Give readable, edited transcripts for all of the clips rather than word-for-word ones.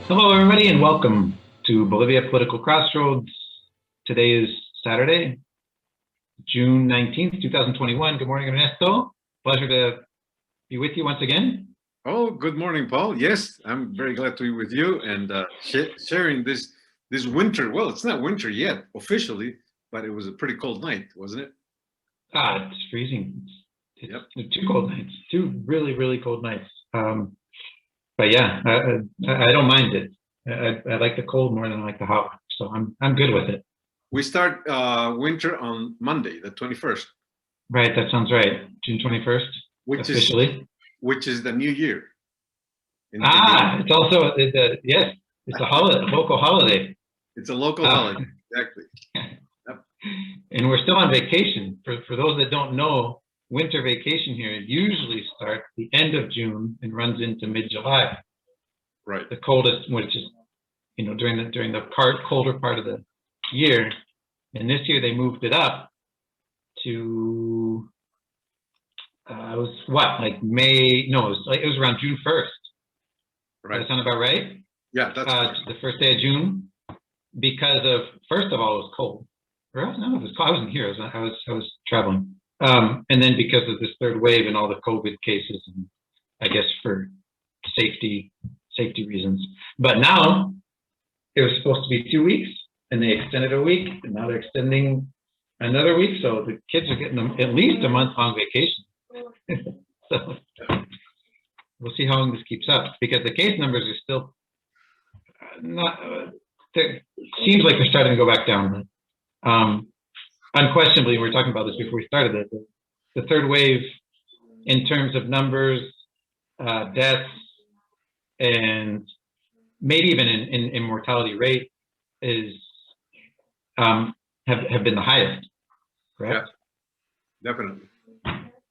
Hello, everybody, and welcome to Bolivia Political Crossroads. Today is Saturday, June 19th, 2021. Good morning, Ernesto. Pleasure to be with you once again. Oh, good morning, Paul. Yes, I'm very glad to be with you and sharing this winter. Well, it's not winter yet officially, but it was a pretty cold night, wasn't it? It's freezing. It's two cold nights, two really cold nights. But yeah, I don't mind it. I like the cold more than I like the hot, so I'm good with it. We start winter on Monday, the 21st. Right, that sounds right. June 21st, officially. Which is the new year. It's also yes, it's a holiday, a local holiday. It's a local holiday, exactly. Yep. And we're still on vacation. For those that don't know, winter vacation here usually starts the end of June and runs into mid-July. Right. The coldest, which is during the colder part of the year. And this year they moved it up to it was what, like May? No, it was around June 1st. Right. Does that sound about right? Yeah, that's the first day of June, because of, first of all, it was cold. Or no, it was cold. I wasn't here. I was traveling. And then because of this third wave and all the COVID cases, and I guess for safety reasons. But now it was supposed to be 2 weeks, and they extended a week, and now they're extending another week. So the kids are getting at least a month-long vacation. So we'll see how long this keeps up, because the case numbers are still not. Seems like they're starting to go back down. Unquestionably, we were talking about this before we started. The third wave, in terms of numbers, deaths, and maybe even in mortality rate, is have been the highest. Correct? Yeah, definitely,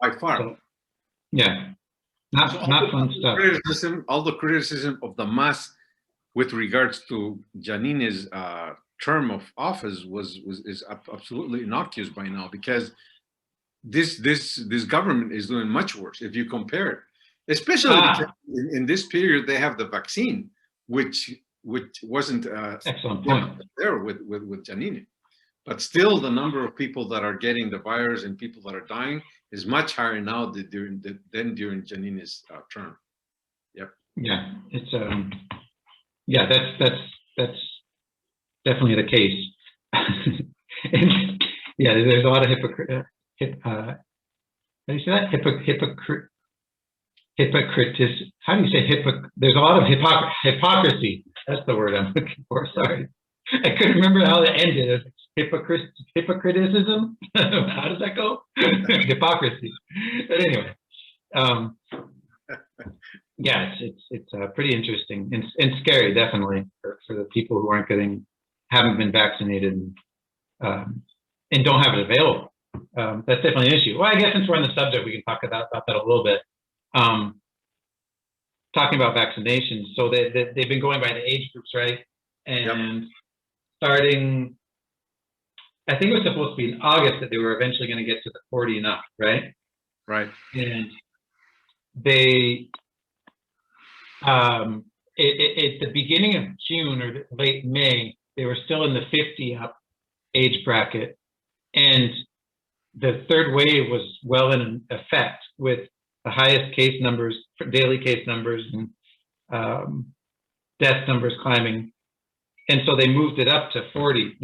by far. So, yeah, not fun stuff. All the criticism of the mass with regards to Janine's term of office is absolutely innocuous by now, because this government is doing much worse if you compare it, especially because in this period they have the vaccine, which wasn't excellent point there with Janine. But still, the number of people that are getting the virus and people that are dying is much higher now than during Janine's term. Yep. Yeah, it's that's definitely the case. And yeah, there's a lot of how do you say that? Hypocritism. How do you say there's a lot of hypocrisy. That's the word I'm looking for. Sorry, I couldn't remember how it ended. Hypocriticism. How does that go? Hypocrisy. But anyway, yeah, it's pretty interesting and scary, definitely, for the people who haven't been vaccinated, and don't have it available. That's definitely an issue. Well, I guess since we're on the subject, we can talk about that a little bit. Talking about vaccinations, so they've been going by the age groups, right? And starting, I think it was supposed to be in August that they were eventually going to get to the 40 and up, right? Right. And they, at the beginning of June or late May, they were still in the 50 up age bracket, and the third wave was well in effect, with the highest case numbers, daily case numbers, and death numbers climbing. And so they moved it up to 40.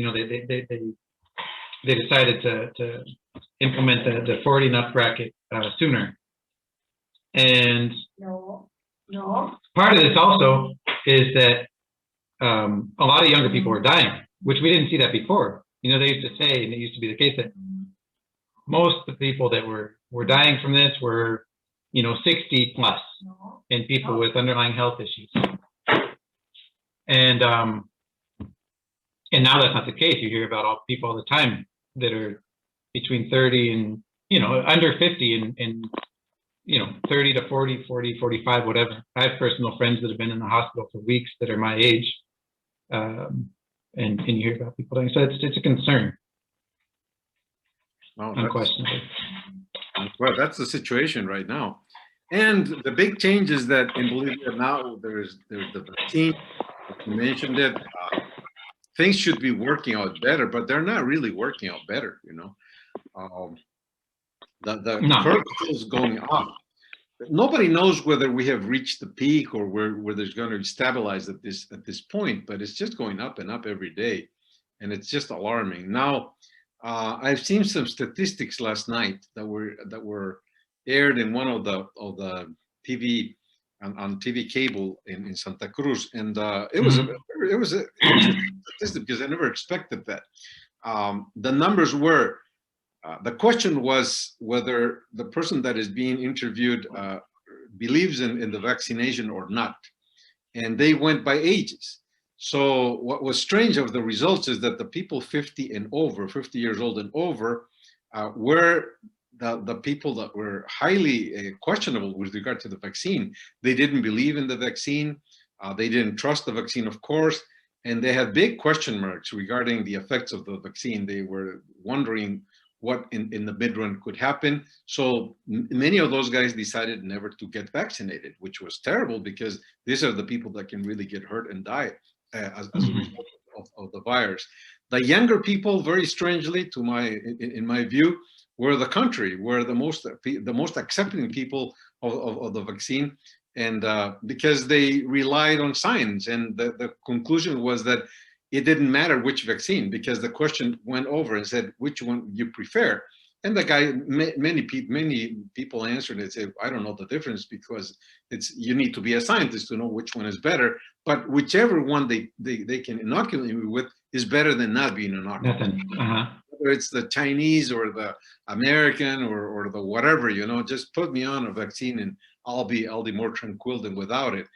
They decided to implement the 40 and up bracket sooner. And part of this also is that a lot of younger people are dying, which we didn't see that before. They used to say, and it used to be the case, that most of the people that were dying from this were 60 plus, and people with underlying health issues. And now that's not the case. You hear about all people all the time that are between 30 and under 50 and 30 to 40, 45, whatever. I have personal friends that have been in the hospital for weeks that are my age, and you hear about people dying. So it's a concern. Oh, unquestionably. Well, that's the situation right now. And the big change is that in Bolivia now there's the vaccine, You mentioned it. Things should be working out better, but they're not really working out better. Um, the No. curve is going up. Nobody knows whether we have reached the peak or where there's going to stabilize at this point, but it's just going up and up every day, and it's just alarming. Now, I've seen some statistics last night that were aired in one of the TV on TV cable in Santa Cruz, and it was a interesting statistic because I never expected that. The numbers were. The question was whether the person that is being interviewed believes in the vaccination or not. And they went by ages. So what was strange of the results is that the people 50 and over, 50 years old and over, were the people that were highly questionable with regard to the vaccine. They didn't believe in the vaccine. They didn't trust the vaccine, of course. And they had big question marks regarding the effects of the vaccine. They were wondering what in the mid-run could happen. So many of those guys decided never to get vaccinated, which was terrible because these are the people that can really get hurt and die as a result of the virus. The younger people, very strangely, in my view, were the country, were the most accepting people of the vaccine, and because they relied on science, and the conclusion was that it didn't matter which vaccine because the question went over and said, which one you prefer? And the guy, many people answered and said, I don't know the difference because you need to be a scientist to know which one is better. But whichever one they can inoculate me with is better than not being inoculated. Whether it's the Chinese or the American or the whatever, just put me on a vaccine and I'll be more tranquil than without it.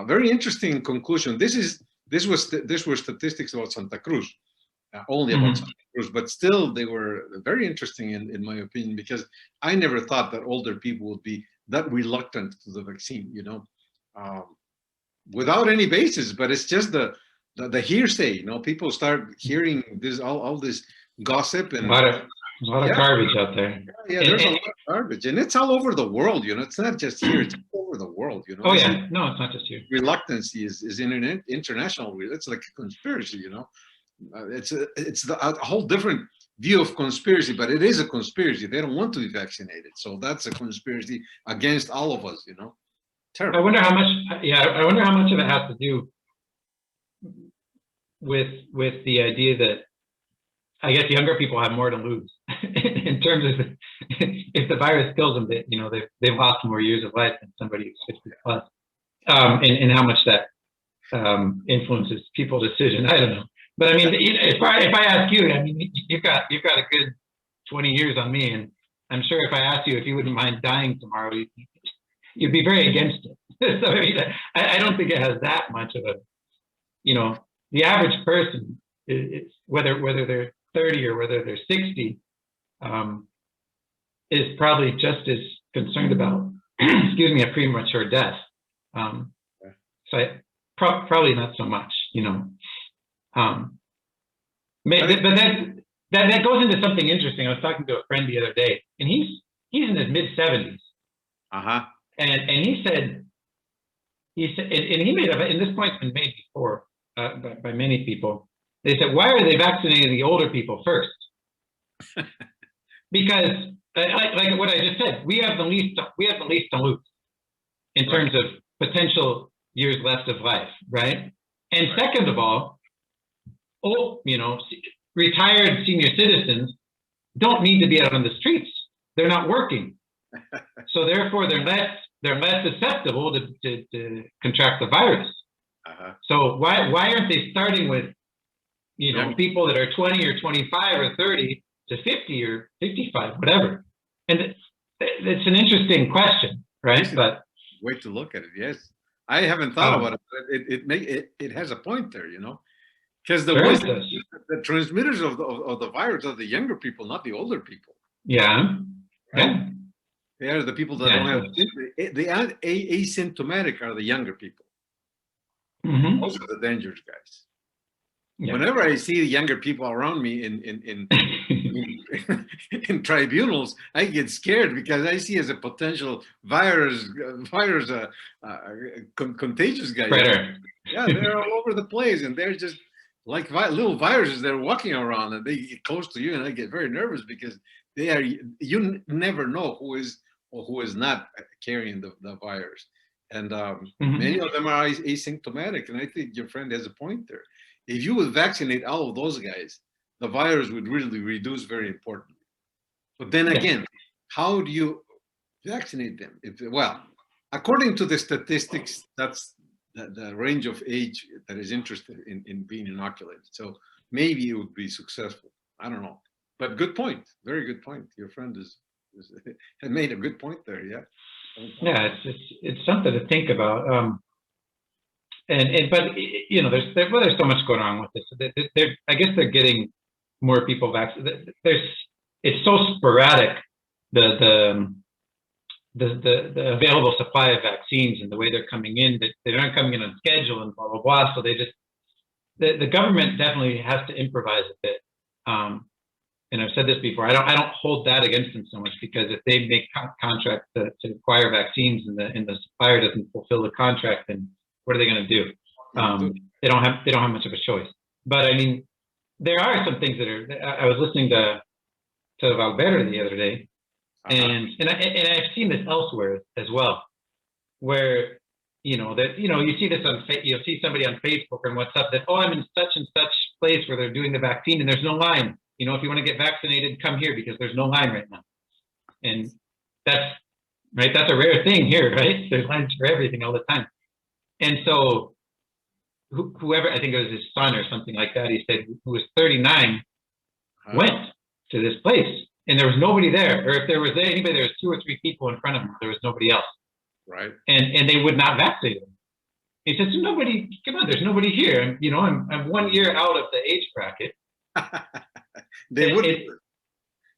Very interesting conclusion. This were statistics about Santa Cruz, only about Santa Cruz, but still they were very interesting in my opinion, because I never thought that older people would be that reluctant to the vaccine, without any basis. But it's just the hearsay, people start hearing all this gossip and a lot of garbage out there. Yeah, there's a lot of garbage, and it's all over the world. It's not just here; it's all over the world. Oh yeah, no, it's not just here. Reluctancy is international. It's like a conspiracy. It's a whole different view of conspiracy, but it is a conspiracy. They don't want to be vaccinated, so that's a conspiracy against all of us. Terrible. I wonder how much. Yeah, I wonder how much of it has to do with the idea that, I guess, younger people have more to lose in terms of if the virus kills them, they've lost more years of life than somebody who's 50 plus, and how much that influences people's decision. I don't know, but I mean, if I ask you, I mean, you've got a good 20 years on me, and I'm sure if I asked you if you wouldn't mind dying tomorrow, you'd be very against it. So I mean, I don't think it has that much of a, the average person is whether they're 30 or whether they're 60, is probably just as concerned about, excuse me, a premature death. So probably not so much, but that goes into something interesting. I was talking to a friend the other day, and he's in his mid 70s. And he said, and he made up, and this point's been made before by many people. They said, why are they vaccinating the older people first? Because, like what I just said, we have the least to lose in terms of potential years left of life, right? And second of all, retired senior citizens don't need to be out on the streets. They're not working, so therefore they're less susceptible to contract the virus. So why aren't they starting with people that are 20 or 25 or 30 to 50 or 55, whatever? And it's an interesting question, right? But way to look at it. Yes, I haven't thought about it, but it has a point there, because the transmitters of the virus are the younger people, not the older people. Yeah. Right? Yeah. They are the people that don't have the asymptomatic are the younger people. Those are the dangerous guys. Yeah. Whenever I see younger people around me in tribunals, I get scared because I see as a potential contagious guy. Spreader. Yeah, they're all over the place, and they're just like little viruses. They're walking around, and they get close to you, and I get very nervous because they are. You never know who is or who is not carrying the virus, and many Mhm. of them are asymptomatic. And I think your friend has a point there. If you would vaccinate all of those guys, the virus would really reduce very importantly. But then Yeah, again, how do you vaccinate them? If well, according to the statistics, that's the range of age that is interested in being inoculated. So maybe it would be successful. I don't know. But good point. Very good point. Your friend is had made a good point there. Yeah. yeah, it's something to think about. And but you know, there's so much going on with this. They're I guess they're getting more people vaccinated. There's it's so sporadic the the available supply of vaccines and the way they're coming in, that they aren't coming in on schedule and blah blah blah. So they just the government definitely has to improvise a bit. And I've said this before. I don't hold that against them so much, because if they make contracts to acquire vaccines and the supplier doesn't fulfill the contract, then what are they going to do? They don't have much of a choice. But I mean, there are some things that are. I was listening to Valverde the other day, Uh-huh. and I've seen this elsewhere as well, where you see this on you'll see somebody on Facebook and what's up that, oh, I'm in such and such place where they're doing the vaccine and there's no line. If you want to get vaccinated, come here because there's no line right now. And that's right. That's a rare thing here, right? There's lines for everything all the time. And so whoever, I think it was his son or something like that, he said, who was 39, Uh-huh. went to this place and there was nobody there. Or if there was anybody, there was two or three people in front of him. There was nobody else. Right. And they would not vaccinate him. He says, nobody, come on, there's nobody here. I'm 1 year out of the age bracket. They It, would. it,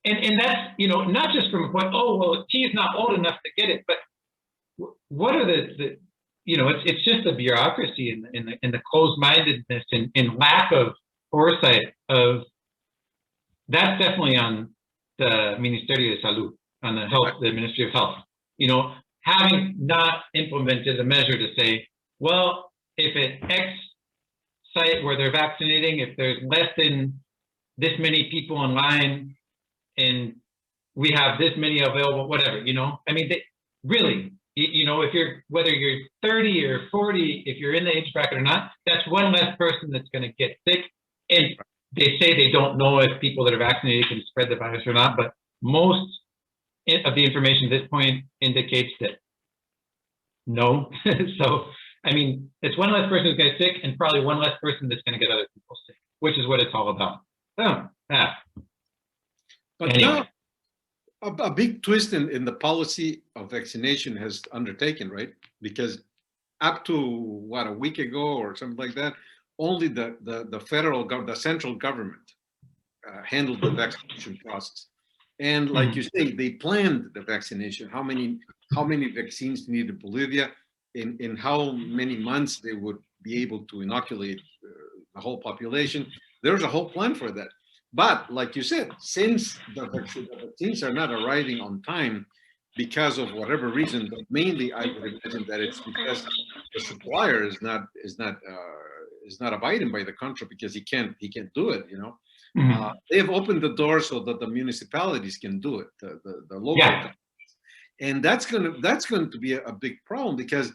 and that's, not just from a point, oh, well, he's not old enough to get it, but what are it's just the bureaucracy and the closed-mindedness and lack of foresight of, that's definitely on the Ministerio de Salud, on the Ministry of Health, having not implemented a measure to say, well, if at X site where they're vaccinating, if there's less than this many people in line and we have this many available, whatever, I mean, really, if whether you're 30 or 40, if you're in the age bracket or not, that's one less person that's going to get sick. And they say they don't know if people that are vaccinated can spread the virus or not, but most of the information at this point indicates that no. So, I mean, it's one less person who's going to get sick and probably one less person that's going to get other people sick, which is what it's all about. So, But anyway. a big twist in the policy of vaccination has undertaken, right? Because up to a week ago or something like that, only the federal the central government handled the vaccination process. And like you say, they planned the vaccination. How many vaccines needed Bolivia, in how many months they would be able to inoculate the whole population. There's a whole plan for that. But like you said, since the vaccines are not arriving on time because of whatever reason, but mainly I would imagine that it's because the supplier is not abiding by the contract because he can't do it. They have opened the door so that the municipalities can do it, the local, and that's going to be a big problem because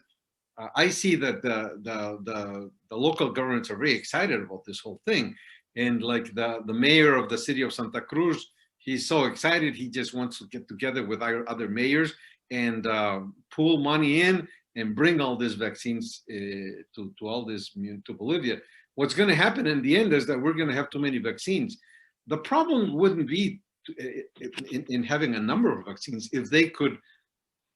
I see that the local governments are very excited about this whole thing, and like the mayor of the city of Santa Cruz, he's so excited he just wants to get together with other mayors and pool money in and bring all these vaccines to all this to Bolivia. What's going to happen in the end is that we're going to have too many vaccines. The problem wouldn't be in having a number of vaccines if they could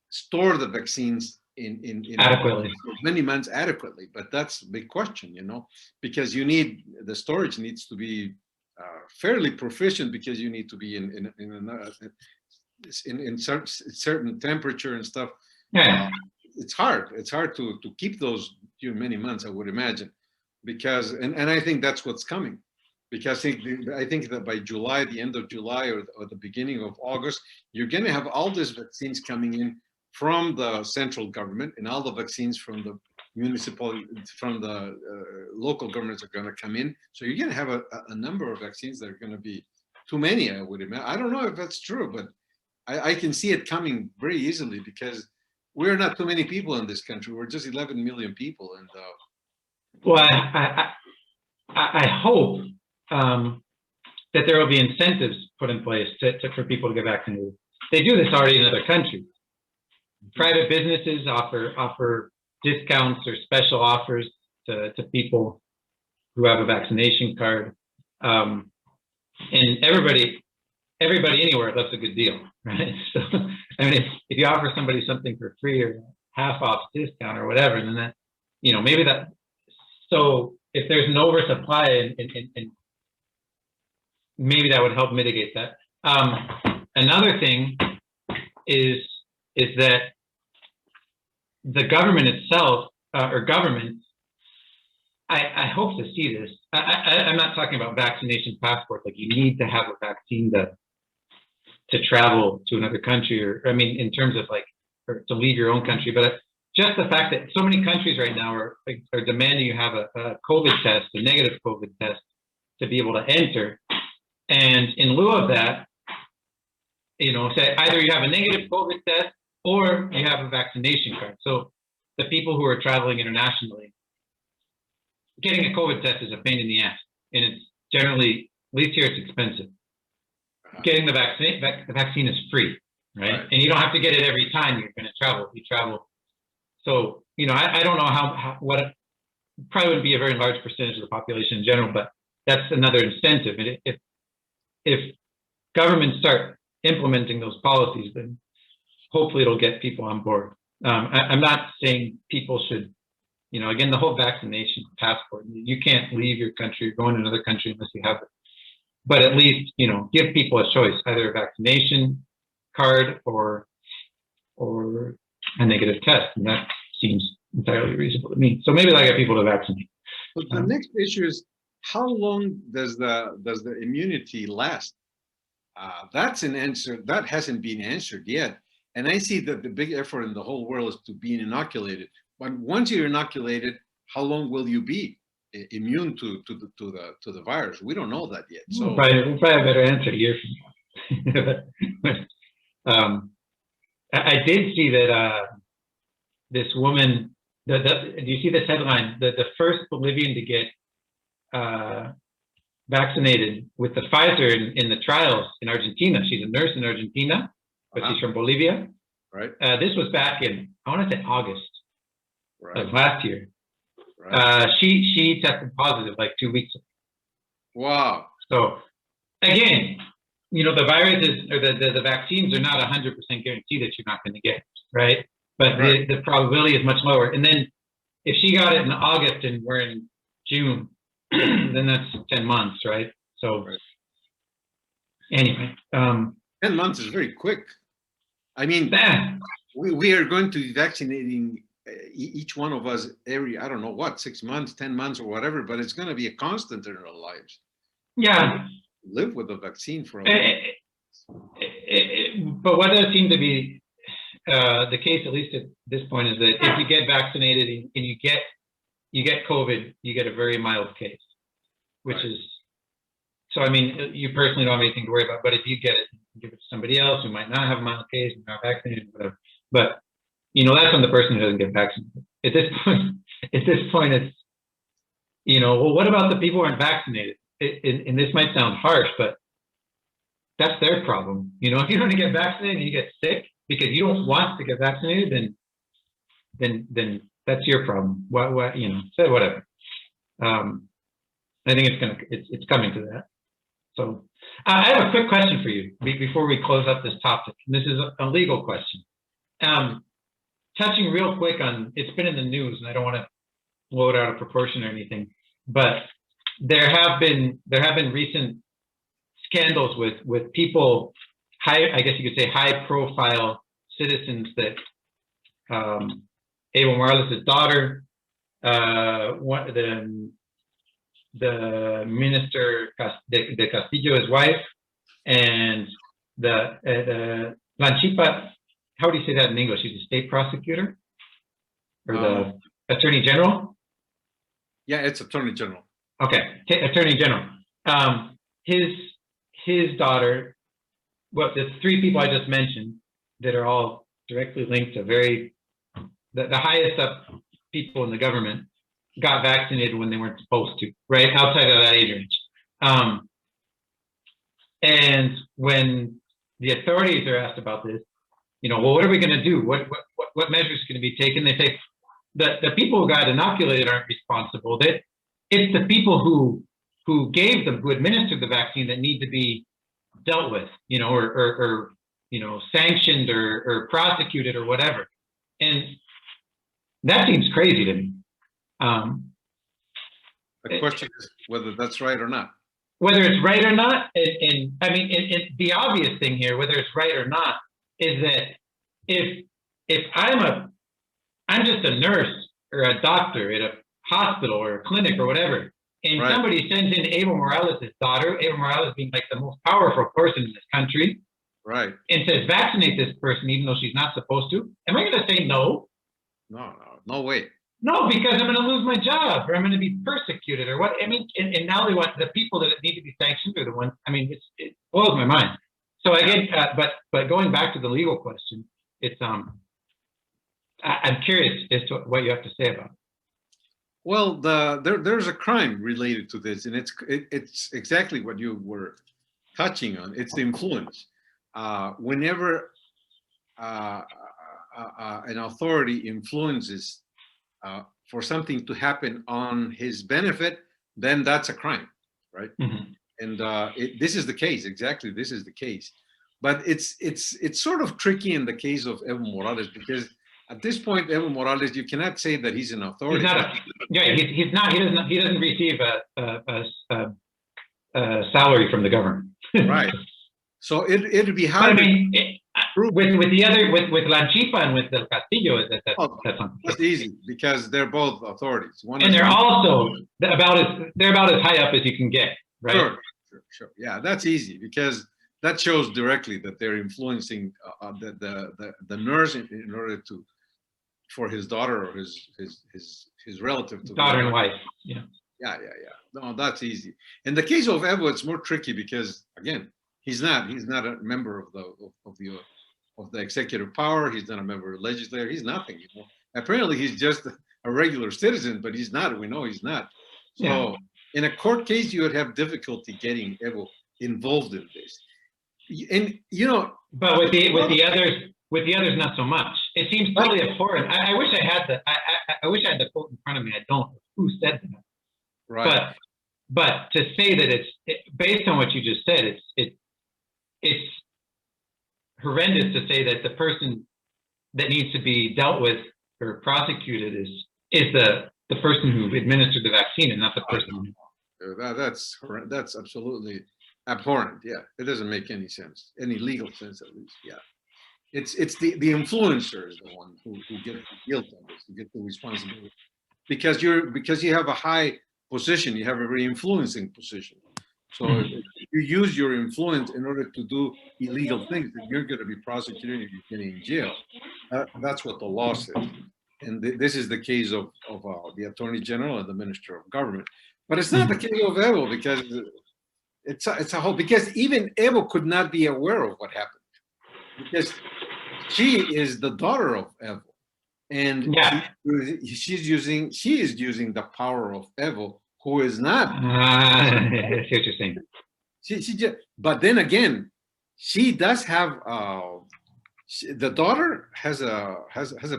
store the vaccines in adequately, many months adequately. But that's a big question, because you need the storage needs to be fairly proficient because you need to be in certain temperature and stuff. It's hard to keep those many months, I would imagine, because and I think that's what's coming, because I think that by July, the end of July or the beginning of August, you're going to have all these vaccines coming in from the central government and all the vaccines from municipal, from the local governments are going to come in. So you're going to have a number of vaccines that are going to be too many, I would imagine. I don't know if that's true, but I can see it coming very easily because we're not too many people in this country. We're just 11 million people. And well, I hope that there will be incentives put in place for people to get vaccinated. They do this already in other countries. Private businesses offer discounts or special offers to people who have a vaccination card, and everybody anywhere loves a good deal, right? So, I mean, if you offer somebody something for free or half off discount or whatever, then that, maybe that. So if there's an oversupply, and maybe that would help mitigate that. Another thing is that the government itself, or governments, I hope to see this. I'm not talking about vaccination passport, like you need to have a vaccine to travel to another country, or I mean, in terms of like, or to leave your own country, but just the fact that so many countries right now are demanding you have a COVID test, a negative COVID test, to be able to enter. And in lieu of that, say either you have a negative COVID test or you have a vaccination card. So the people who are traveling internationally, getting a COVID test is a pain in the ass, and it's generally, at least here, it's expensive. Getting the vaccine is free, right? And you don't have to get it every time you're going to travel. You travel. So, I don't know what probably wouldn't be a very large percentage of the population in general, but that's another incentive. And if governments start implementing those policies, then hopefully it'll get people on board. I'm not saying people should, again, the whole vaccination passport, you can't leave your country or go in another country unless you have it. But at least, give people a choice, either a vaccination card or a negative test. And that seems entirely reasonable to me. So maybe I get people to vaccinate. But the next issue is, how long does the immunity last? That's an answer that hasn't been answered yet. And I see that the big effort in the whole world is to be inoculated. But once you're inoculated, how long will you be immune to the virus? We don't know that yet. So we'll probably have a better answer a year from now. I did see that this woman. Do you see this headline? The first Bolivian to get vaccinated with the Pfizer in the trials in Argentina. She's a nurse in Argentina, but she's from Bolivia. Right. This was back in, I want to say, August of last year. Right. She tested positive like 2 weeks ago. Wow. So again, the viruses or the vaccines are not 100% guaranteed that you're not going to get it, right? But the probability is much lower. And then if she got it in August and we're in June, then that's 10 months, right? So anyway. 10 months is very quick. I mean, we are going to be vaccinating each one of us every, I don't know what, 6 months, 10 months or whatever, but it's going to be a constant in our lives. Yeah. Live with the vaccine for a while. But what does seem to be the case, at least at this point, is that if you get vaccinated and you get COVID, you get a very mild case, which is, so I mean, you personally don't have anything to worry about, but if you get it, give it to somebody else who might not have a mild case, not vaccinated, whatever. But, that's on the person who doesn't get vaccinated. At this point, it's, well, what about the people who aren't vaccinated? And this might sound harsh, but that's their problem. If you don't get vaccinated and you get sick because you don't want to get vaccinated, then that's your problem. What say whatever. I think it's coming to that. So I have a quick question for you before we close up this topic. This is a legal question. Touching real quick on, it's been in the news, and I don't want to blow it out of proportion or anything, but there have been recent scandals with people, I guess you could say high profile citizens that Evo Morales' daughter, the minister de Castillo, his wife, and the Blanchipa, how do you say that in English? She's a state prosecutor, or Attorney General. Yeah, it's Attorney General. Okay, Attorney General. His daughter. Well, the three people I just mentioned that are all directly linked to the highest up people in the government got vaccinated when they weren't supposed to, right? Outside of that age range. And when the authorities are asked about this, well, what are we going to do? What measures are going to be taken? They say the people who got inoculated aren't responsible. That it's the people who gave them, who administered the vaccine, that need to be dealt with, or sanctioned or prosecuted or whatever. And that seems crazy to me. The question is whether that's right or not. Whether it's right or not, and I mean, the obvious thing here, whether it's right or not, is that if I'm just a nurse or a doctor at a hospital or a clinic or whatever, and Right. somebody sends in Evo Morales' daughter, Evo Morales being like the most powerful person in this country, Right. and says vaccinate this person even though she's not supposed to, am I going to say no? No way. No, because I'm going to lose my job or I'm going to be persecuted or what? I mean, and now they want the people that need to be sanctioned are the ones. I mean, it blows my mind. So again, but going back to the legal question, it's I'm curious as to what you have to say about it. Well, there's a crime related to this, and it's exactly what you were touching on. It's the influence. Whenever an authority influences for something to happen on his benefit, then that's a crime, right? Mm-hmm. And this is the case. Exactly, this is the case. But it's sort of tricky in the case of Evo Morales, because at this point, Evo Morales, you cannot say that he's an authority. He's not. He doesn't receive a salary from the government. Right. So it'd be hard. But I mean, with the other with Lanchipa and with Del Castillo, that's easy because they're both authorities. And they're also about as high up as you can get, right? Sure. Yeah, that's easy because that shows directly that they're influencing the nurse in order for his daughter or his relative to daughter and wife. Yeah. No, that's easy. In the case of Evo, it's more tricky because again, he's not a member of the executive power. He's not a member of the legislature. He's nothing. Apparently, he's just a regular citizen, but he's not. We know he's not. So, in a court case, you would have difficulty getting Evo involved in this. And but with the others, not so much. It seems totally abhorrent. I wish I had I wish I had the quote in front of me. I don't. Who said that? Right. But to say that based on what you just said, it's horrendous to say that the person that needs to be dealt with or prosecuted is the person who administered the vaccine and not the person. That's absolutely abhorrent. Yeah, it doesn't make any sense, any legal sense at least. Yeah, it's the influencer is the one who gets the guilt on this, who gets the responsibility, because you have a high position, you have a very influencing position. So if you use your influence in order to do illegal things, then you're going to be prosecuted and you're getting in jail. That's what the law says. And this is the case of the Attorney General and the Minister of Government. But it's not the case of Evo, because it's a whole, because even Evo could not be aware of what happened, because she is the daughter of Evo, and she is using the power of Evo, who is not. I see what you're saying. She just, but then again, she does have the daughter has a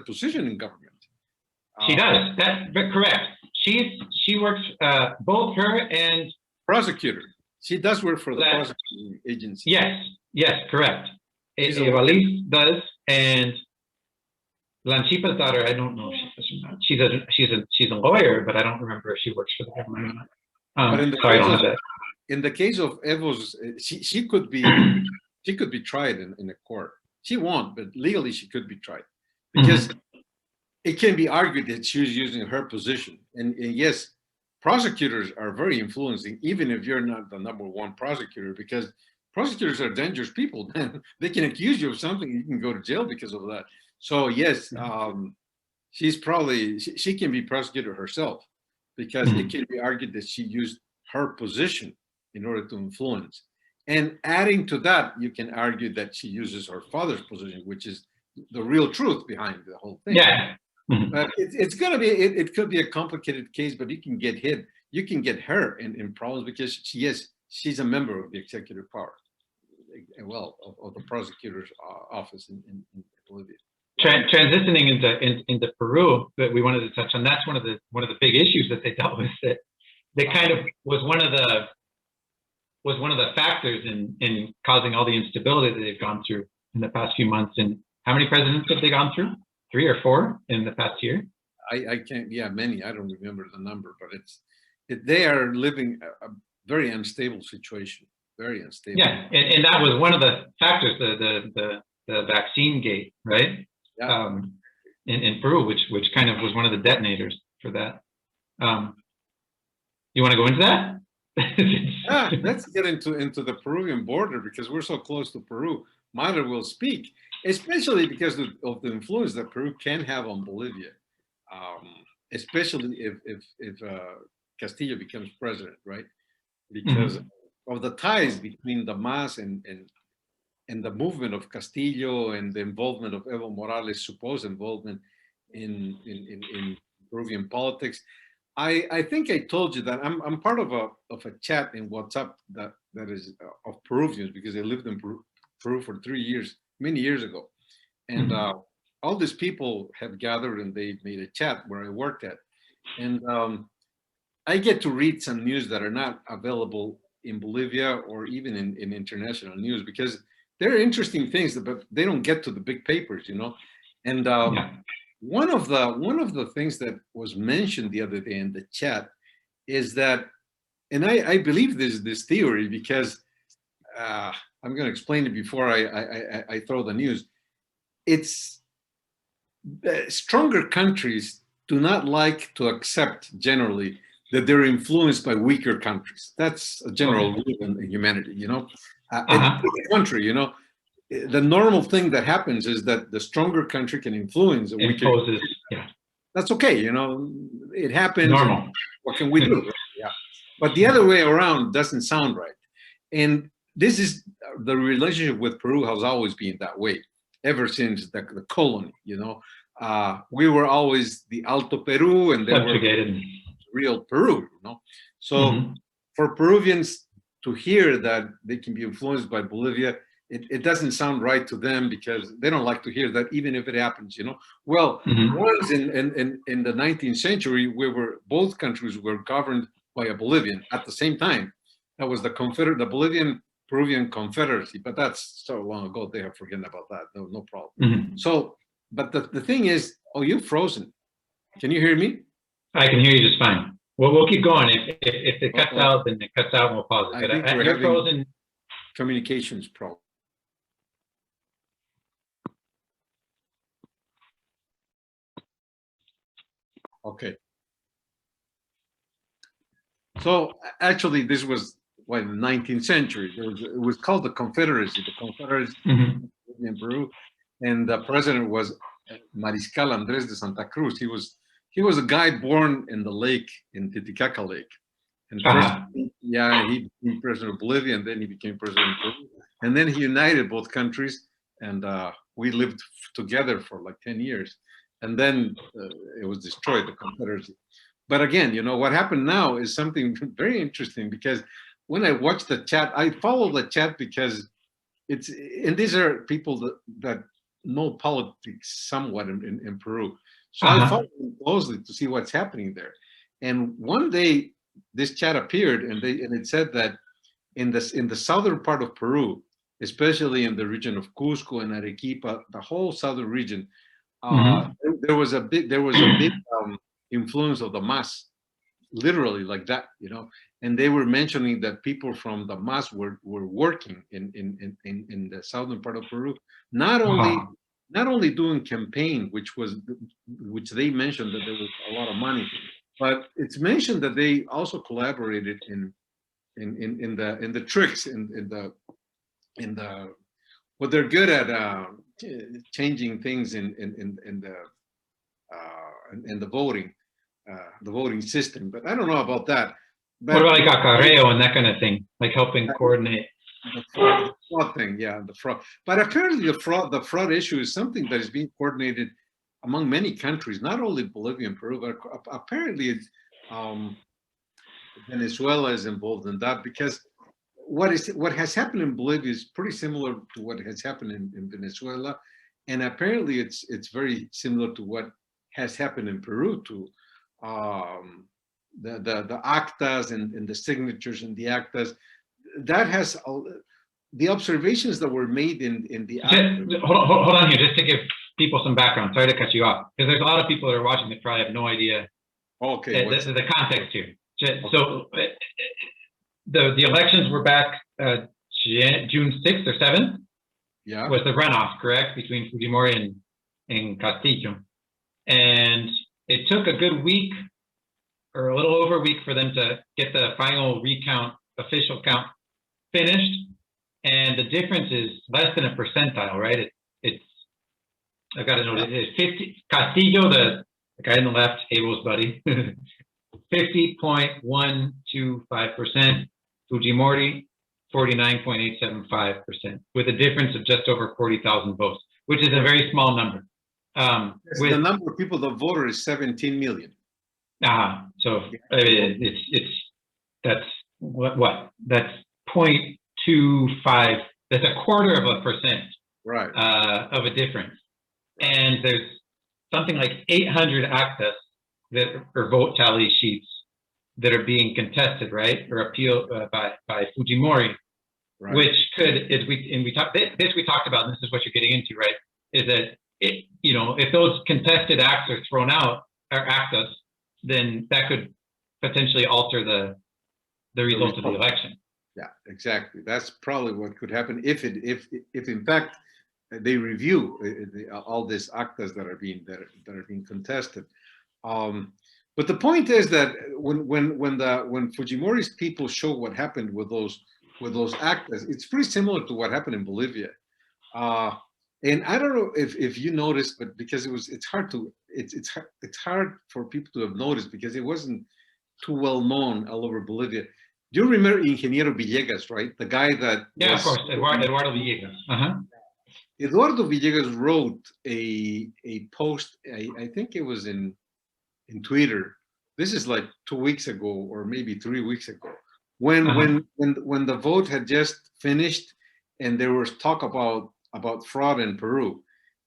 position in government. She does. That's correct. She works both her and prosecutor. She does work for the prosecuting agency. Yes, correct. Evalise does, and Lanchipa's daughter, I don't know if she does or not. She's a lawyer, but I don't remember if she works for the government or not. But in the case of Evo's, she could be tried in a court. She won't, but legally she could be tried, because it can be argued that she was using her position. And yes, prosecutors are very influencing, even if you're not the #1 prosecutor, because prosecutors are dangerous people. They can accuse you of something, you can go to jail because of that. So yes, she's probably, she can be prosecuted herself, because it can be argued that she used her position in order to influence. And adding to that, you can argue that she uses her father's position, which is the real truth behind the whole thing. Yeah. But it's going to be, it could be a complicated case, but you can get hit. You can get her in problems, because she's a member of the executive power, well, of the prosecutor's office in Bolivia. Transitioning into Peru, that we wanted to touch on, that's one of the big issues that they dealt with, that they kind of was one of the factors in causing all the instability that they've gone through in the past few months. And how many presidents have they gone through? 3 or 4 in the past year? I can't, yeah, many. I don't remember the number, but they are living a very unstable situation, very unstable. Yeah, and that was one of the factors, the vaccine gate, right? Yeah. In Peru, which kind of was one of the detonators for that. You want to go into that? Yeah, let's get into the Peruvian border, because we're so close to Peru. Might as well speak, especially because of the influence that Peru can have on Bolivia, especially if Castillo becomes president, right? Because of the ties between the MAS and the movement of Castillo, and the involvement of Evo Morales' supposed involvement in Peruvian politics. I think I told you that I'm part of a chat in WhatsApp that is of Peruvians, because they lived in Peru for 3 years, many years ago, and all these people have gathered, and they made a chat where I worked at, and I get to read some news that are not available in Bolivia or even in international news, because they're interesting things, but they don't get to the big papers, you know. And one of the things that was mentioned the other day in the chat is that, and I believe this theory, because I'm going to explain it before I throw the news. It's stronger countries do not like to accept generally that they're influenced by weaker countries. That's a general rule in humanity, you know. In the country, you know, the normal thing that happens is that the stronger country can influence a weaker country. Yeah. That's okay, you know, it happens. Normal. What can we do? Yeah. But the other way around doesn't sound right. And this is the relationship with Peru has always been that way, ever since the colony, you know. We were always the Alto Peru, and they were real Peru, you know. So for Peruvians to hear that they can be influenced by Bolivia, it doesn't sound right to them, because they don't like to hear that, even if it happens, you know. Well, once in the 19th century, both countries were governed by a Bolivian at the same time. That was the Bolivian Peruvian Confederacy, but that's so long ago, they have forgotten about that. No problem. So, but the thing is, oh, you're frozen. Can you hear me? I can hear you just fine. Well, we'll keep going. If it cuts out, then it cuts out, and we'll pause it. I think we're having frozen communications problem. Okay. So actually, this was the 19th century. It was called the Confederacy. The Confederacy in Peru, and the president was Mariscal Andrés de Santa Cruz. He was a guy born in the lake, in Titicaca Lake, and first, he became president of Bolivia, and then he became president of Peru, and then he united both countries, and we lived together for like 10 years, and then it was destroyed, the Confederacy. But again, you know, what happened now is something very interesting, because when I watch the chat, I follow the chat because and these are people that know politics somewhat in Peru. So I follow them closely to see what's happening there. And one day this chat appeared, and it said that in the southern part of Peru, especially in the region of Cusco and Arequipa, the whole southern region, there was a big influence of the MAS, literally like that, you know. And they were mentioning that people from the MAS were working in the southern part of Peru, not only doing campaign, which they mentioned that there was a lot of money, but it's mentioned that they also collaborated in the tricks, in the what they're good at, changing things in the and the voting system. But I don't know about that. What But about like acarreo and that kind of thing, like helping coordinate? the fraud thing, yeah, the fraud. But apparently, the fraud issue is something that is being coordinated among many countries, not only Bolivia and Peru, but apparently it's Venezuela is involved in that, because what has happened in Bolivia is pretty similar to what has happened in Venezuela, and apparently it's very similar to what has happened in Peru too. The actas and the signatures and the actas, that has the observations that were made in the hold on here, just to give people some background. Sorry to cut you off, because there's a lot of people that are watching that probably have no idea. Okay, the context here. So the elections were back June 6th or 7th. Yeah. Was the runoff, correct, between Fujimori and Castillo. And it took a good week or a little over a week for them to get the final recount, official count finished. And the difference is less than a percentile, right? It's I got to know, it's 50, Castillo, the guy on the left, Evo's buddy, 50.125%, Fujimori, 49.875%, with a difference of just over 40,000 votes, which is a very small number. The number of people that voted is 17 million. So that's what? That's 0.25. That's a quarter of a percent, right? Of a difference. And there's something like 800 actas that are vote tally sheets that are being contested, right, or appealed by Fujimori, right. Which could, we talked about, and this is what you're getting into, right, is that if those contested acts are thrown out, or actas, then that could potentially alter the results of the election. Yeah, exactly. That's probably what could happen if in fact they review all these actas that are being contested. But the point is that when Fujimori's people show what happened with those actas, it's pretty similar to what happened in Bolivia. And I don't know if you noticed, but because it's hard for people to have noticed because it wasn't too well known all over Bolivia. Do you remember Ingeniero Villegas, right? The guy that of course, Eduardo Villegas. Eduardo Villegas wrote a post. I think it was in Twitter. This is like 2 weeks ago, or maybe 3 weeks ago, when the vote had just finished, and there was talk about fraud in Peru,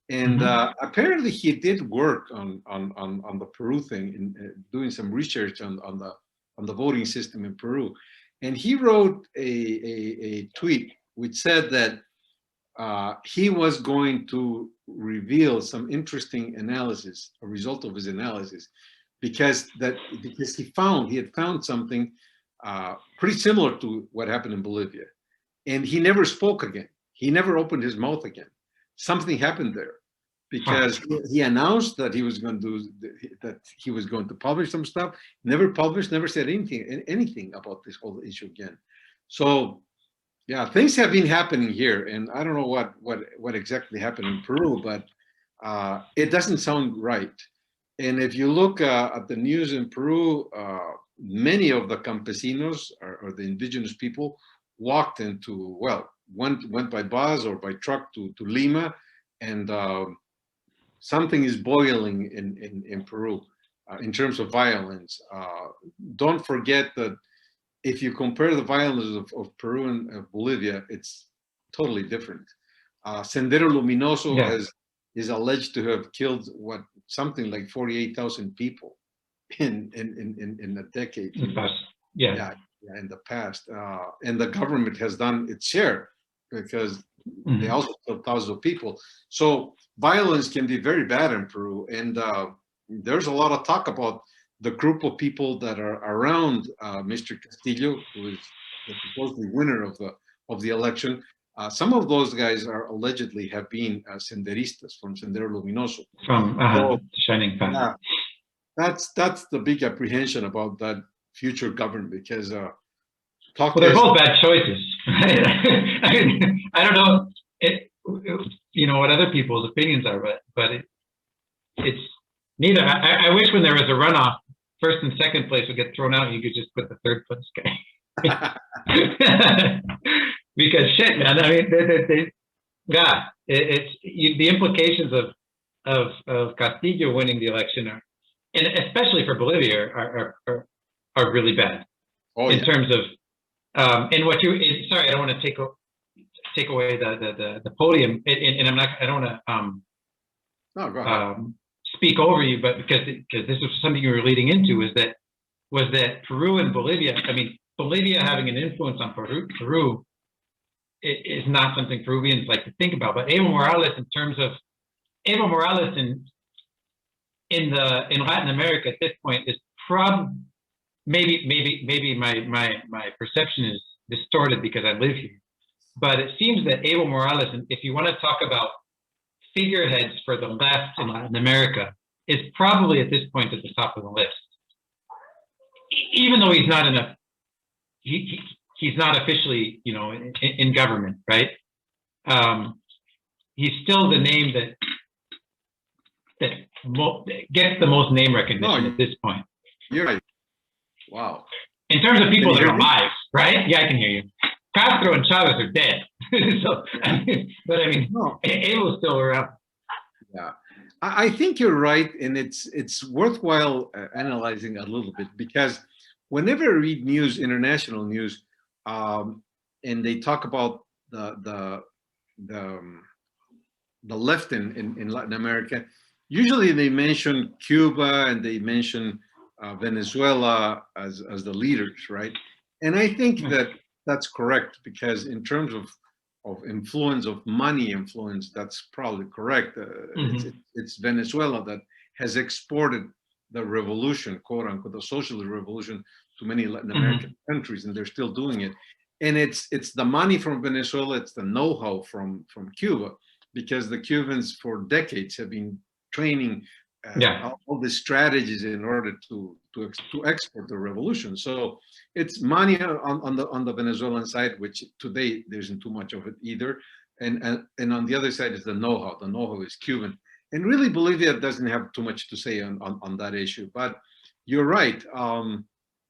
and apparently he did work on the Peru thing, and doing some research on the voting system in Peru, and he wrote a tweet which said that he was going to reveal some interesting analysis, a result of his analysis, because he had found something pretty similar to what happened in Bolivia, and he never spoke again. He never opened his mouth again. Something happened there, because he announced that he was going to publish some stuff. Never published. Never said anything about this whole issue again. So, yeah, things have been happening here, and I don't know what exactly happened in Peru, but it doesn't sound right. And if you look at the news in Peru, many of the campesinos or the indigenous people walked went by bus or by truck to Lima, and something is boiling in Peru in terms of violence. Don't forget that if you compare the violence of Peru and Bolivia, it's totally different. Sendero Luminoso is alleged to have killed something like 48,000 people in a decade. In the past. And the government has done its share, because they also killed thousands of people. So violence can be very bad in Peru, and there's a lot of talk about the group of people that are around Mr. Castillo, who is the supposedly winner of the election. Some of those guys allegedly have been senderistas from Sendero Luminoso. From Shining Path. That's the big apprehension about that future government, because they're both bad choices, right? I don't know what other people's opinions are, but it's Neither. I wish when there was a runoff, first and second place would get thrown out. You could just put the third place guy. Because shit, man. I mean, God, the implications of Castillo winning the election are, and especially for Bolivia, are really bad Oh in yeah. terms of and what you. Sorry, I don't want to take away the podium, and I don't want to No, go ahead. speak over you, but because this was something you were leading into, was that Peru and Bolivia. I mean, Bolivia having an influence on Peru is not something Peruvians like to think about. But Evo Morales, in terms of Evo Morales in Latin America at this point, is maybe my perception is distorted because I live here. But it seems that Evo Morales, and if you want to talk about figureheads for the left in Latin America, is probably at this point at the top of the list. Even though he's not he's not officially, in government, right? He's still the name that gets the most name recognition at this point. You're right. Wow. In terms of people that are alive, right? Yeah, I can hear you. Castro and Chavez are dead. So, but I mean, Evo's still around. Yeah, I think you're right, and it's worthwhile analyzing a little bit, because whenever I read news, international news, and they talk about the left in Latin America, usually they mention Cuba and they mention Venezuela as the leaders, right? And I think that that's correct, because in terms of influence, of money influence, that's probably correct. It's Venezuela that has exported the revolution, quote unquote, the socialist revolution, to many Latin American countries, and they're still doing it. And it's the money from Venezuela, it's the know-how from Cuba, because the Cubans for decades have been training all the strategies in order to export the revolution. So it's money on the Venezuelan side, which today there isn't too much of it either. And on the other side is the know-how. The know-how is Cuban. And really, Bolivia doesn't have too much to say on that issue. But you're right.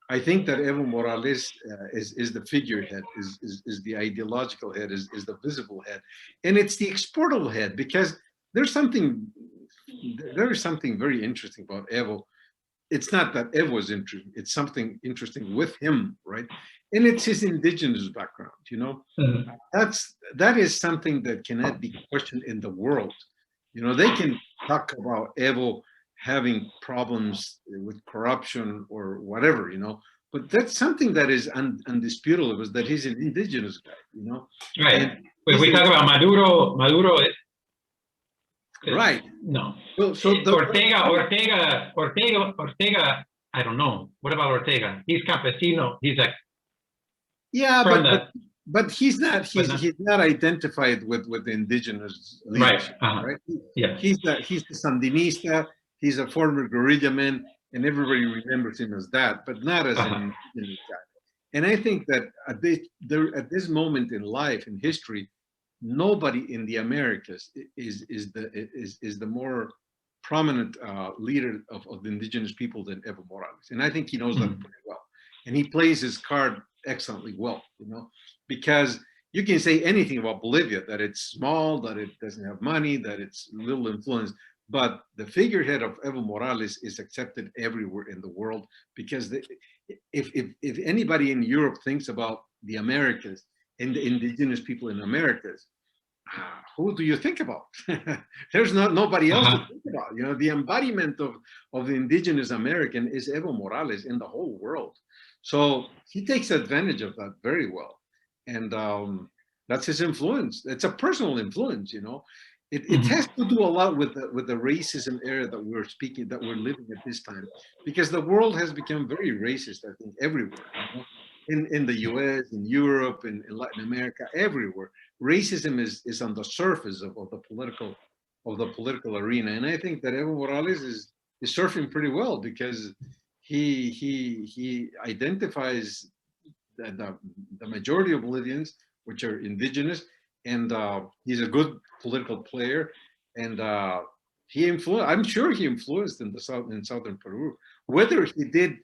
I think that Evo Morales is the figurehead, is the ideological head, is the visible head, and it's the exportable head, because there is something very interesting about Evo. It's not that Evo is interesting; it's something interesting with him, right? And it's his indigenous background. That is something that cannot be questioned in the world. They can talk about Evo having problems with corruption or whatever, but that's something that is undisputable, is that he's an indigenous guy, Right. And if we talk about Maduro is right. No. Well, so Ortega, I don't know. What about Ortega? He's campesino. He's like, but he's not identified with the indigenous leadership, right? Yeah. He's the Sandinista. He's a former guerrilla man, and everybody remembers him as that, but not as an indigenous guy. And I think that at this moment in life, in history, nobody in the Americas is the more prominent leader of the indigenous people than Evo Morales, and I think he knows that pretty well, and he plays his card excellently well, because you can say anything about Bolivia, that it's small, that it doesn't have money, that it's little influence, but the figurehead of Evo Morales is accepted everywhere in the world, because if anybody in Europe thinks about the Americas and the indigenous people in Americas, who do you think about? There's nobody else to think about. The embodiment of the indigenous American is Evo Morales in the whole world. So he takes advantage of that very well. And that's his influence. It's a personal influence, It has to do a lot with the racism era that we're living at this time, because the world has become very racist, I think, everywhere. In the US, in Europe, in Latin America, everywhere. Racism is on the surface of the political arena. And I think that Evo Morales is surfing pretty well, because he identifies the majority of Bolivians, which are indigenous, and he's a good political player, and I'm sure he influenced in the south, in southern Peru. Whether he did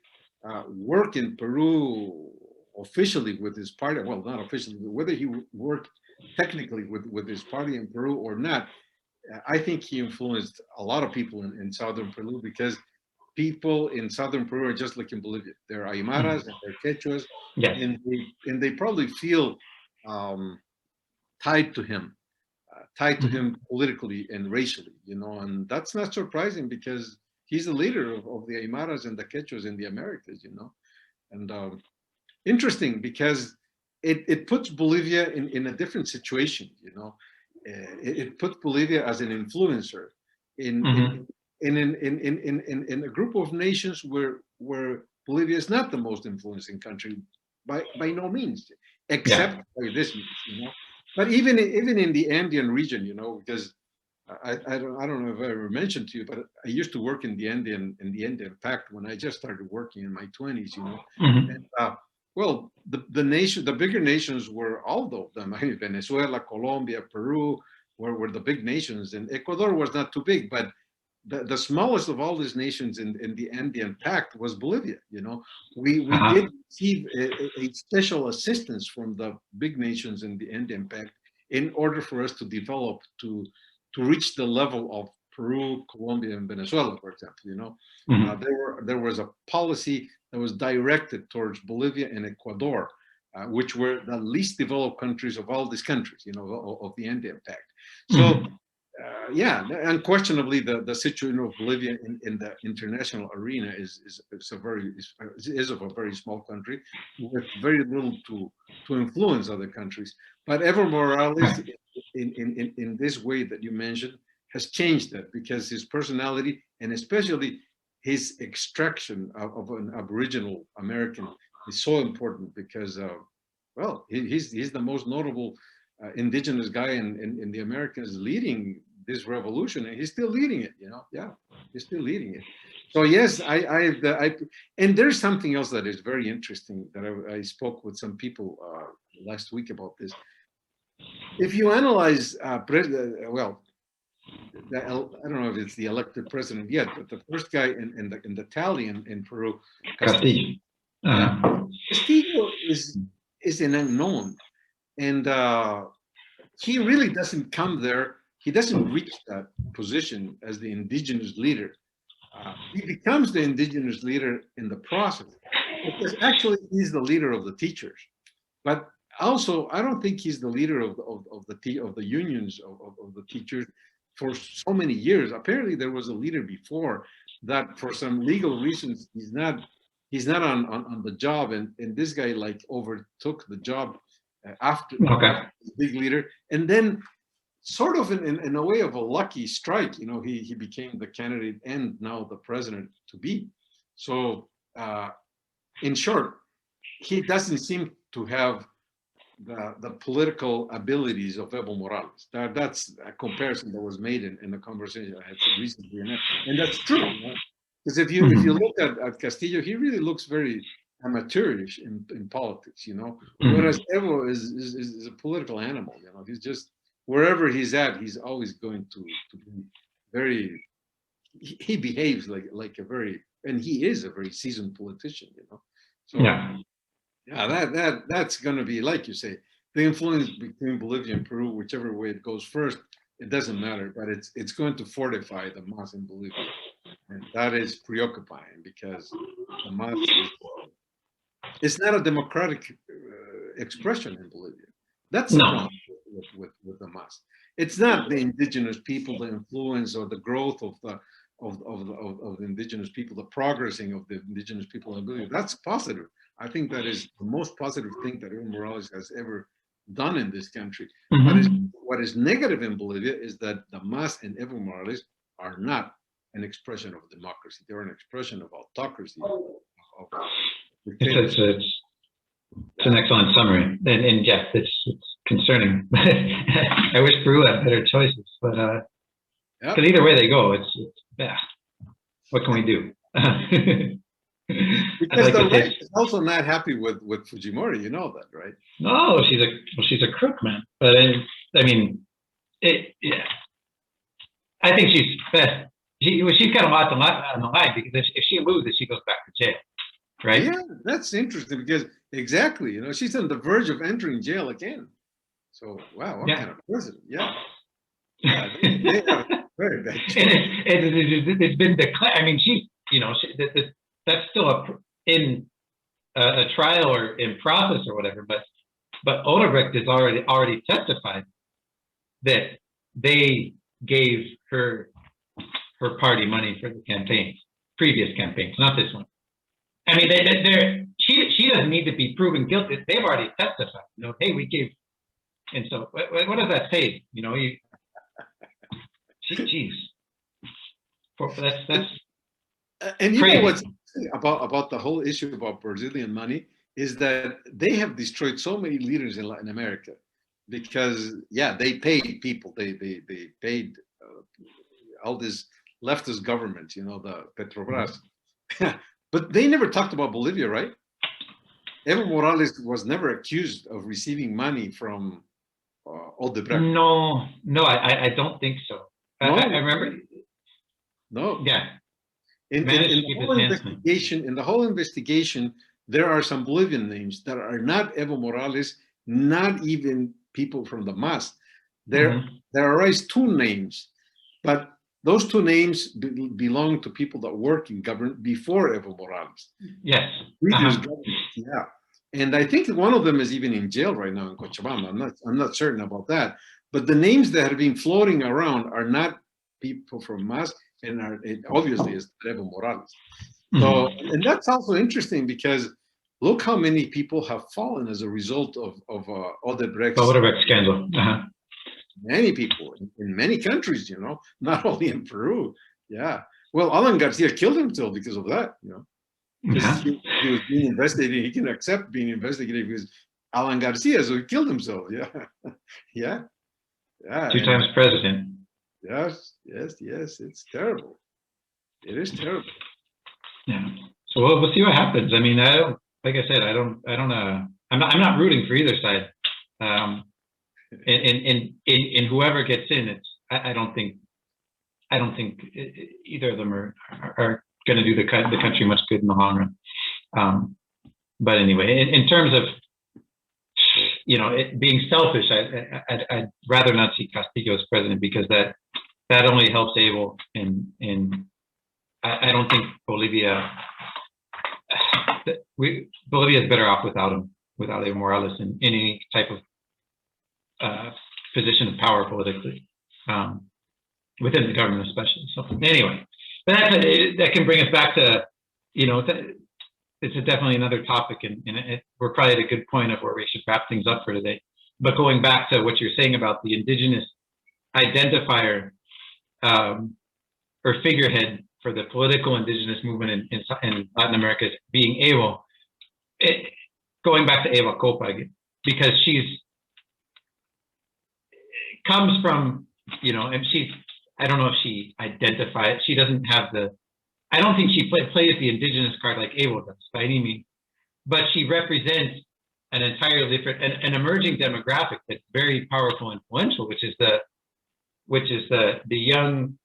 work in Peru officially with his party, well, not officially, but whether he worked technically with his party in Peru or not, I think he influenced a lot of people in southern Peru, because people in southern Peru are just like in Bolivia. They're Aymaras and they're Quechuas, Yeah. and they probably feel um, tied to him, politically and racially, and that's not surprising because he's the leader of the Aymaras and the Quechuas in the Americas, and interesting because it puts Bolivia in a different situation, it puts Bolivia as an influencer in Mhm. in a group of nations where Bolivia is not the most influencing country by no means, Yeah. except by this means, But even in the Andean region, because I don't know if I ever mentioned to you, but I used to work in the Andean Pact when I just started working in my 20s, Mhm. and well, the bigger nations were all of them. I mean, Venezuela, Colombia, Peru were the big nations, and Ecuador was not too big, but the smallest of all these nations in the Andean Pact was Bolivia. We Uh-huh. did receive a special assistance from the big nations in the Andean Pact in order for us to develop to reach the level of Peru, Colombia, and Venezuela, for example. Mhm. There was a policy that was directed towards Bolivia and Ecuador, which were the least developed countries of all these countries, of the Andean Pact. So Mhm. yeah, unquestionably, the situation of Bolivia in the international arena is of a very small country with very little to influence other countries. But Evo Morales, Right. in this way that you mentioned, has changed that because his personality and especially his extraction of an Aboriginal American is so important because, well, he's the most notable indigenous guy in the Americas leading this revolution, and he's still leading it. Yeah, he's still leading it. So yes, and there's something else that is very interesting that I spoke with some people last week about this. If you analyze, well, I don't know if it's the elected president yet, but the first guy in the tally in Peru, Castillo. Castillo. Yeah, Uh-huh. Castillo is an unknown, and he really doesn't come there. He doesn't reach that position as the indigenous leader. He becomes the indigenous leader in the process because actually he's the leader of the teachers. But also, I don't think he's the leader of the unions of the teachers for so many years. Apparently, there was a leader before that, for some legal reasons, he's not on the job, and this guy like overtook the job after Okay. the big leader, and then sort of in a way of a lucky strike, he became the candidate and now the president to be. So, in short, he doesn't seem to have the political abilities of Evo Morales. That's a comparison that was made in the conversation I had recently, and that's true. Because if you Mhm. look at Castillo, he really looks very amateurish in politics. Whereas Mhm. Evo is a political animal. He's just wherever he's at, he's always going to be very. He behaves like a very, and he is a very seasoned politician. So Yeah. yeah, that's going to be like you say, the influence between Bolivia and Peru, whichever way it goes first, it doesn't matter. But it's going to fortify the MAS in Bolivia, and that is preoccupying because the MAS is it's not a democratic expression in Bolivia. That's the No. problem with the MAS. It's not the indigenous people, the influence or the growth of the indigenous people, the progressing of the indigenous people in Bolivia. That's positive. I think that is the most positive thing that Evo Morales has ever done in this country. But Mhm. what is negative in Bolivia is that the MAS and Evo Morales are not an expression of democracy. They're an expression of autocracy, of It's it's dictatorship. it's it's an Yeah. excellent summary, and yes, it's concerning. I wish Peru had better choices, but Yep. because either way they go, it's yeah. What can we do? I'd Because like the to right say is also not happy with Fujimori. You know that, right? no. She's a crook, man. But I mean, yeah. I think she's best. She's got a lot on the line because if she loses, she goes back to jail, right? Yeah, that's interesting because exactly, she's on the verge of entering jail again. So wow, what kind of president? Yeah, yeah, they have very bad. It's been declared. I mean, that's still in a trial or in process or whatever. But Odebrecht has already testified that they gave her party money for the campaigns, previous campaigns, not this one. I mean, she doesn't need to be proven guilty. They've already testified. Hey, we gave. And so, what does that say? Geez, that's and crazy. What's about the whole issue about Brazilian money is that they have destroyed so many leaders in Latin America because they paid people, they paid all this leftist government, the Petrobras, but they never talked about Bolivia, right? Evo Morales was never accused of receiving money from Odebrecht. No, I don't think so. No? I remember. No. Yeah. In the whole investigation, there are some Bolivian names that are not Evo Morales, not even people from the MAS. There arise two names, but those two names belong to people that work in government before Evo Morales. Yes. Previous government, yeah. And I think one of them is even in jail right now in Cochabamba. I'm not certain about that. But the names that have been floating around are not people from MAS, and it obviously is Evo Morales. So, and that's also interesting because look how many people have fallen as a result of Odebrecht's scandal. Many people in many countries, not only in Peru. Yeah. Well, Alan Garcia killed himself because of that, Because he was being investigated. He can accept being investigated because Alan Garcia, so he killed himself. Yeah. Yeah. Yeah. 2 times president. Yes. It's terrible. It is terrible. Yeah. So we'll see what happens. I mean, like I said, I'm not rooting for either side. And whoever gets in, I don't think either of them are going to do the country much good in the long run. But anyway, in terms of it being selfish, I'd rather not see Castillo as president because that only helps Evo, and I don't think Bolivia is better off without him, without Evo Morales in any type of position of power politically, within the government especially. So anyway, but that can bring us back to, it's definitely another topic, and we're probably at a good point of where we should wrap things up for today. But going back to what you're saying about the indigenous identifier or figurehead for the political indigenous movement in Latin America being Evo, going back to Eva Copa again, because comes from, and I don't know if she identifies, she doesn't have I don't think she plays the indigenous card like Evo does by any means, but she represents an entirely different, an emerging demographic that's very powerful and influential, which is the young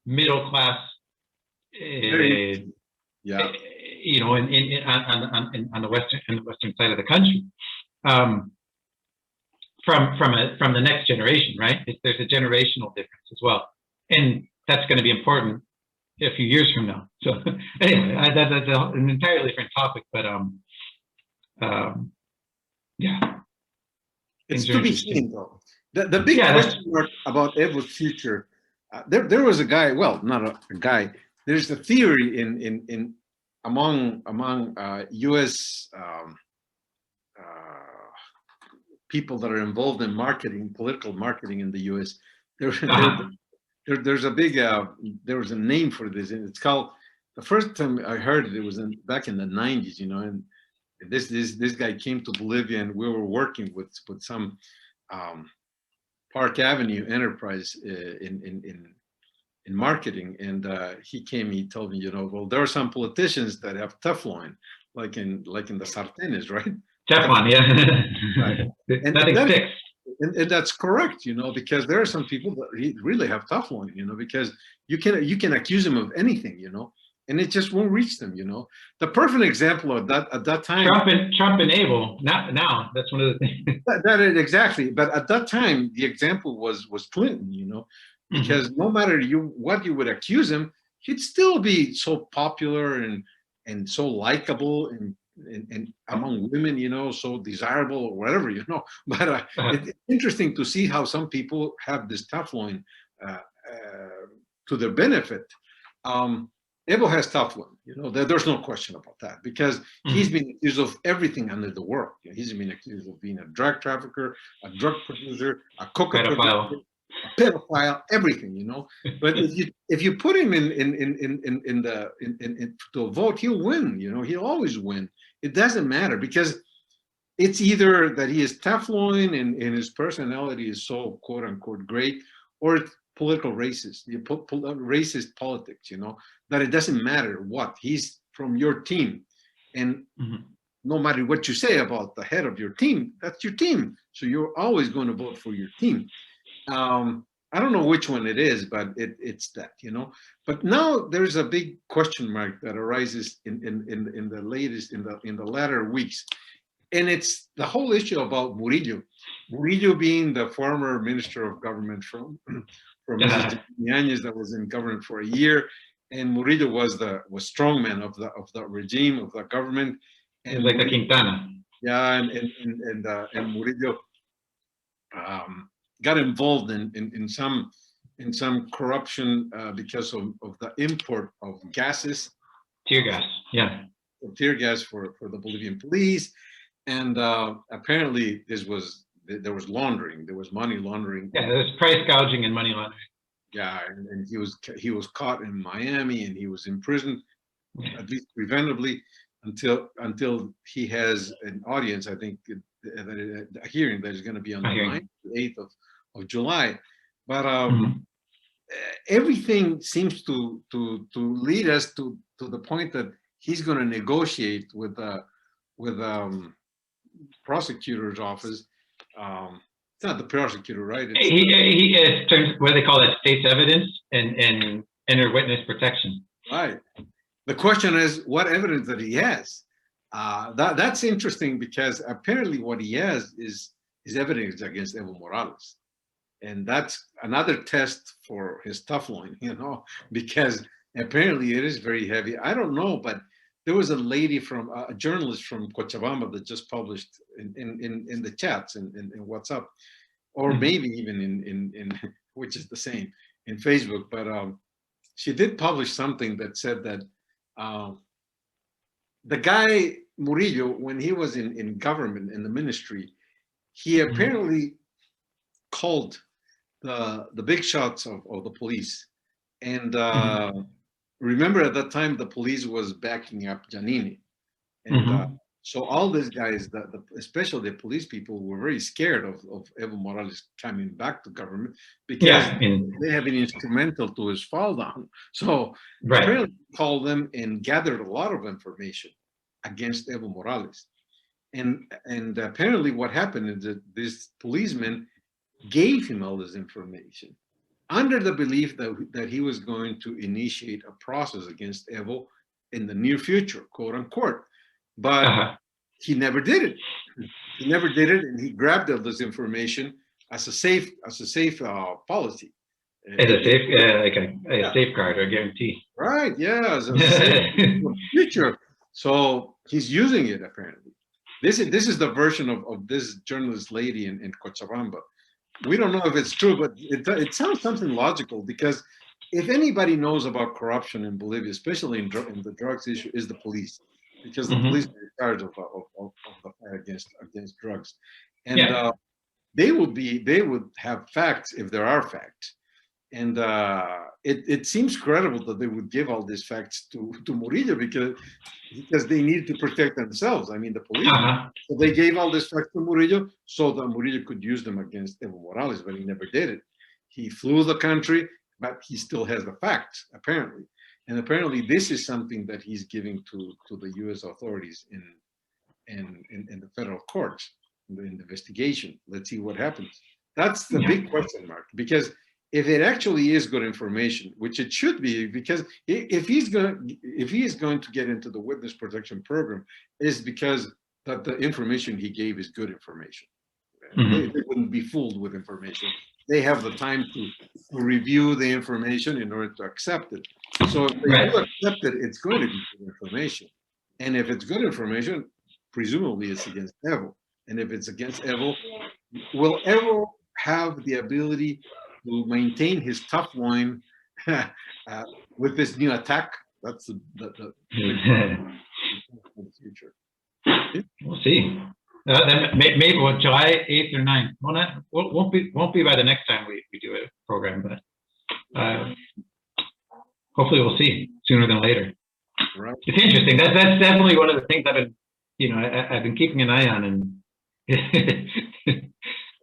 middle class, on the western side of the country, from the next generation, right? There's a generational difference as well, and that's going to be important a few years from now. So anyway, that's an entirely different topic, but yeah, it's to be seen though. The big question mark about Evo's future. There was a guy. Well, not a guy. There's a theory among U.S. People that are involved in marketing, political marketing in the U.S. There's a big there was a name for this, and it's called. The first time I heard it, was back in the 90s, and this guy came to Bolivia, and we were working with some Park Avenue enterprise in marketing, and he told me, well, there are some politicians that have Teflon, like in the sartenes, right? Teflon, yeah. Right. And nothing sticks. and that's correct, because there are some people that really have Teflon, because you can accuse them of anything, and it just won't reach them, The perfect example of that at that time. Trump and Abel. Now that's one of the things. That is exactly, but at that time the example was Clinton, because no matter what you would accuse him, he'd still be so popular and so likable and among women, so desirable or whatever, But it's interesting to see how some people have this Teflon to their benefit. Evo has Teflon, there's no question about that, because he's been accused of everything under the world. He's been accused of being a drug trafficker, a drug producer, a coca producer, a pedophile, everything, But if you put him in to a vote, he'll win. He'll always win. It doesn't matter, because it's either that he is Teflon and his personality is so quote unquote great, or it's political racist. You put racist politics. That it doesn't matter what he's from your team, and no matter what you say about the head of your team, that's your team. So you're always going to vote for your team. I don't know which one it is, but it's that, But now there's a big question mark that arises in the latest in the latter weeks, and it's the whole issue about Murillo. Murillo being the former minister of government from Mrs. Yanez that was in government for a year, and Murillo was strongman of the regime of the government, and like a Quintana. Yeah, and Murillo got involved in some corruption because of the import of gases, tear gas, tear gas for the Bolivian police, and apparently there was laundering, there was money laundering. Yeah, there was price gouging and money laundering. Yeah, and he was caught in Miami, and he was imprisoned, at least preventably, until he has an audience. I think a hearing that is going to be on the 9th, 8th of July. But everything seems to lead us to the point that he's going to negotiate with prosecutor's office. It's not the prosecutor, right? He turns, what do they call that, state's evidence and enter witness protection. Right. The question is, what evidence that he has? That's interesting, because apparently what he has is evidence against Evo Morales, and that's another test for his Teflon, because apparently it is very heavy. I don't know, but there was a lady a journalist from Cochabamba that just published in the chats in WhatsApp, or maybe even in which is the same, in Facebook. But she did publish something that said that the guy Murillo, when he was in government, in the ministry, he apparently called the big shots of the police, and remember at that time the police was backing up Giannini, and so all these guys, especially the police people, were very scared of Evo Morales coming back to government, because they have been instrumental to his fall down. So apparently called them and gathered a lot of information against Evo Morales, and apparently what happened is that this policeman gave him all this information under the belief that he was going to initiate a process against Evo in the near future, quote unquote. But he never did it. He never did it, and he grabbed all this information as a safe policy. As a safe, a safeguard or guarantee. Right? Yeah, as a safe future. So he's using it apparently. This is the version of this journalist lady in Cochabamba. We don't know if it's true, but it sounds something logical, because if anybody knows about corruption in Bolivia, especially in the drugs issue, is the police, because the police are in charge of the fight against drugs, and they would have facts if there are facts, and it seems credible that they would give all these facts to Murillo, because they need to protect themselves. I mean, the police. So they gave all this facts to Murillo so that Murillo could use them against Evo Morales, but he never did it. He flew the country, but he still has the facts, apparently. And apparently this is something that he's giving to the U.S. authorities in the federal courts. in the investigation. Let's see what happens. That's the Yeah. big question mark, because if it actually is good information, which it should be, because if he is going to get into the witness protection program, is because that the information he gave is good information. They wouldn't be fooled with information. They have the time to review the information in order to accept it. So if they do accept it, it's going to be good information. And if it's good information, presumably it's against Evo. And if it's against Evo, will Evo have the ability to maintain his tough line with this new attack? That's the future. We'll see. Then maybe what, July 8th or 9th. Well, won't be by the next time we do a program, but hopefully we'll see sooner than later. Right. It's interesting. That's definitely one of the things I've been keeping an eye on, and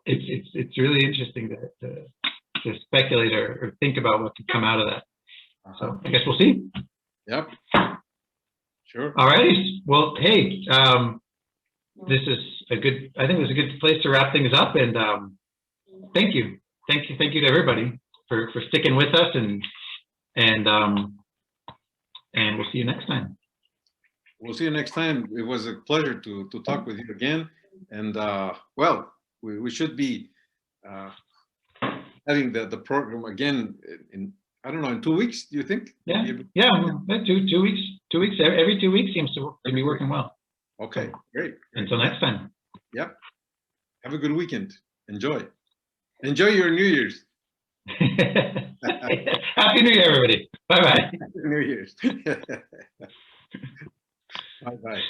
it's really interesting to speculate or think about what could come out of that. So I guess we'll see. Yep. Sure. All right. Well, hey, this is I think this is a good place to wrap things up. And thank you to everybody for sticking with us, and we'll see you next time. We'll see you next time. It was a pleasure to talk with you again. And well, we should be having the program again in, I don't know, in 2 weeks, do you think? Yeah. 2 weeks. 2 weeks. Every 2 weeks seems to be working well. Okay, great. Until next time. Yep. Have a good weekend. Enjoy your New Year's. Happy New Year, everybody. Bye-bye. New Year's. Bye-bye.